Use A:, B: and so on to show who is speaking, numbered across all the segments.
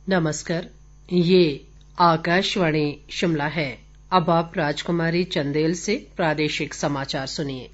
A: नमस्कार, ये आकाशवाणी शिमला है। अब आप राजकुमारी चंदेल से प्रादेशिक समाचार सुनिए।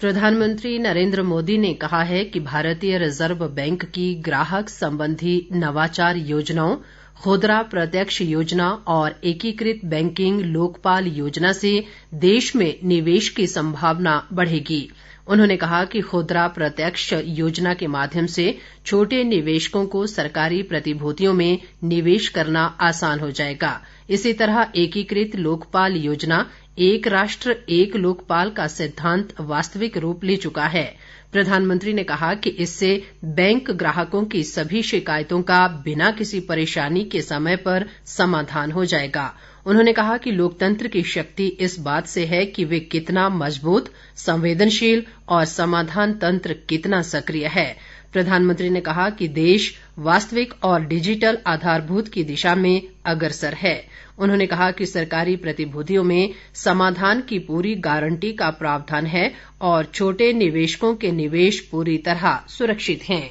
A: प्रधानमंत्री नरेंद्र मोदी ने कहा है कि भारतीय रिजर्व बैंक की ग्राहक संबंधी नवाचार योजनाओं, खुदरा प्रत्यक्ष योजना और एकीकृत बैंकिंग लोकपाल योजना से देश में निवेश की संभावना बढ़ेगी। उन्होंने कहा कि खुदरा प्रत्यक्ष योजना के माध्यम से छोटे निवेशकों को सरकारी प्रतिभूतियों में निवेश करना आसान हो जाएगा। इसी तरह एकीकृत लोकपाल योजना एक राष्ट्र एक लोकपाल का सिद्धांत वास्तविक रूप ले चुका है। प्रधानमंत्री ने कहा कि इससे बैंक ग्राहकों की सभी शिकायतों का बिना किसी परेशानी के समय पर समाधान हो जाएगा। उन्होंने कहा कि लोकतंत्र की शक्ति इस बात से है कि वे कितना मजबूत, संवेदनशील और समाधान तंत्र कितना सक्रिय है। प्रधानमंत्री ने कहा कि देश वास्तविक और डिजिटल आधारभूत की दिशा में अग्रसर है। उन्होंने कहा कि सरकारी प्रतिभूतियों में समाधान की पूरी गारंटी का प्रावधान है और छोटे निवेशकों के निवेश पूरी तरह सुरक्षित हैं।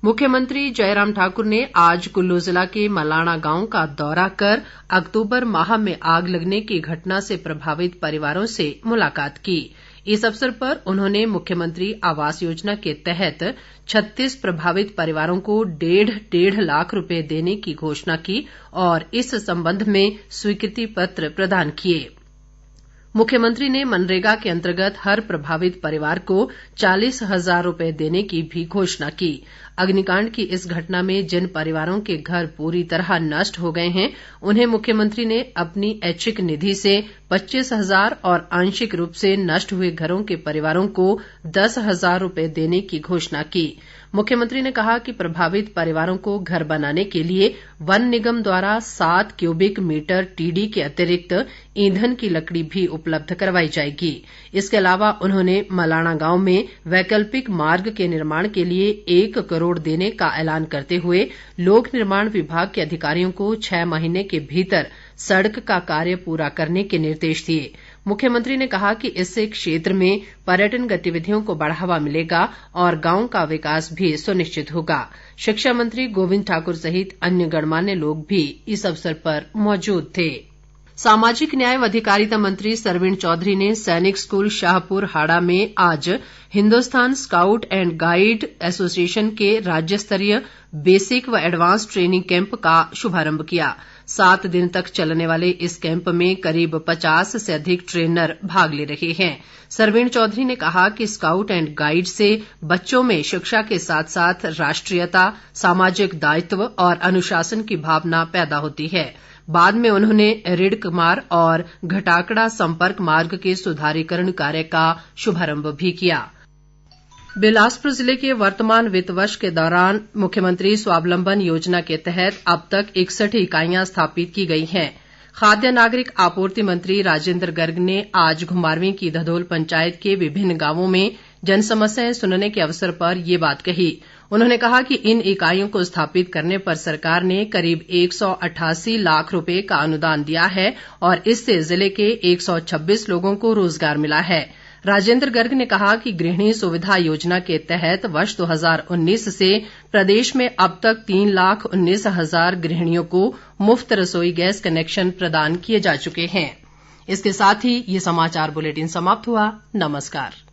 A: मुख्यमंत्री जयराम ठाकुर ने आज कुल्लू जिला के मलाणा गांव का दौरा कर अक्तूबर माह में आग लगने की घटना से प्रभावित परिवारों से मुलाकात की। इस अवसर पर उन्होंने मुख्यमंत्री आवास योजना के तहत 36 प्रभावित परिवारों को 1.5 लाख रुपए देने की घोषणा की और इस संबंध में स्वीकृति पत्र प्रदान किए। मुख्यमंत्री ने मनरेगा के अंतर्गत हर प्रभावित परिवार को 40,000 रुपए देने की भी घोषणा की। अग्निकांड की इस घटना में जिन परिवारों के घर पूरी तरह नष्ट हो गए हैं, उन्हें मुख्यमंत्री ने अपनी ऐच्छिक निधि से 25,000 और आंशिक रूप से नष्ट हुए घरों के परिवारों को 10,000 रुपए देने की घोषणा की। मुख्यमंत्री ने कहा कि प्रभावित परिवारों को घर बनाने के लिए वन निगम द्वारा 7 क्यूबिक मीटर टीडी के अतिरिक्त ईंधन की लकड़ी भी उपलब्ध करवाई जाएगी। इसके अलावा उन्होंने मलाणा गांव में वैकल्पिक मार्ग के निर्माण के लिए 1 करोड़ देने का ऐलान करते हुए लोक निर्माण विभाग के अधिकारियों को 6 महीने के भीतर सड़क का कार्य पूरा करने के निर्देश दिए। मुख्यमंत्री ने कहा कि इससे क्षेत्र में पर्यटन गतिविधियों को बढ़ावा मिलेगा और गांव का विकास भी सुनिश्चित होगा। शिक्षा मंत्री गोविंद ठाकुर सहित अन्य गणमान्य लोग भी इस अवसर पर मौजूद थे। सामाजिक न्याय व अधिकारिता मंत्री सरवीण चौधरी ने सैनिक स्कूल शाहपुर हाड़ा में आज Hindustan scout and guide association के राज्य स्तरीय बेसिक व एडवांस ट्रेनिंग कैंप का शुभारंभ किया। 7 दिन तक चलने वाले इस कैंप में करीब 50 से अधिक ट्रेनर भाग ले रहे हैं। सरवीण चौधरी ने कहा कि स्काउट एंड गाइड से बच्चों में शिक्षा के साथ साथ राष्ट्रीयता, सामाजिक दायित्व और अनुशासन की भावना पैदा होती है। बाद में उन्होंने रिडकमार और घटाकड़ा संपर्क मार्ग के सुधारीकरण कार्य का शुभारंभ भी किया। बिलासपुर जिले के वर्तमान वित्त वर्ष के दौरान मुख्यमंत्री स्वावलंबन योजना के तहत अब तक 61 इकाइयां स्थापित की गई हैं। खाद्य नागरिक आपूर्ति मंत्री राजेंद्र गर्ग ने आज घुमारवीं की धधोल पंचायत के विभिन्न गांवों में जनसमस्याएं सुनने के अवसर पर ये बात कही। उन्होंने कहा कि इन इकाइयों को स्थापित करने पर सरकार ने करीब 188 लाख रुपए का अनुदान दिया है और इससे जिले के 126 लोगों को रोजगार मिला है। राजेंद्र गर्ग ने कहा कि गृहिणी सुविधा योजना के तहत वर्ष 2019 से प्रदेश में अब तक 3,19,000 गृहिणियों को मुफ्त रसोई गैस कनेक्शन प्रदान किए जा चुके हैं। इसके साथ ही ये समाचार बुलेटिन समाप्त हुआ। नमस्कार।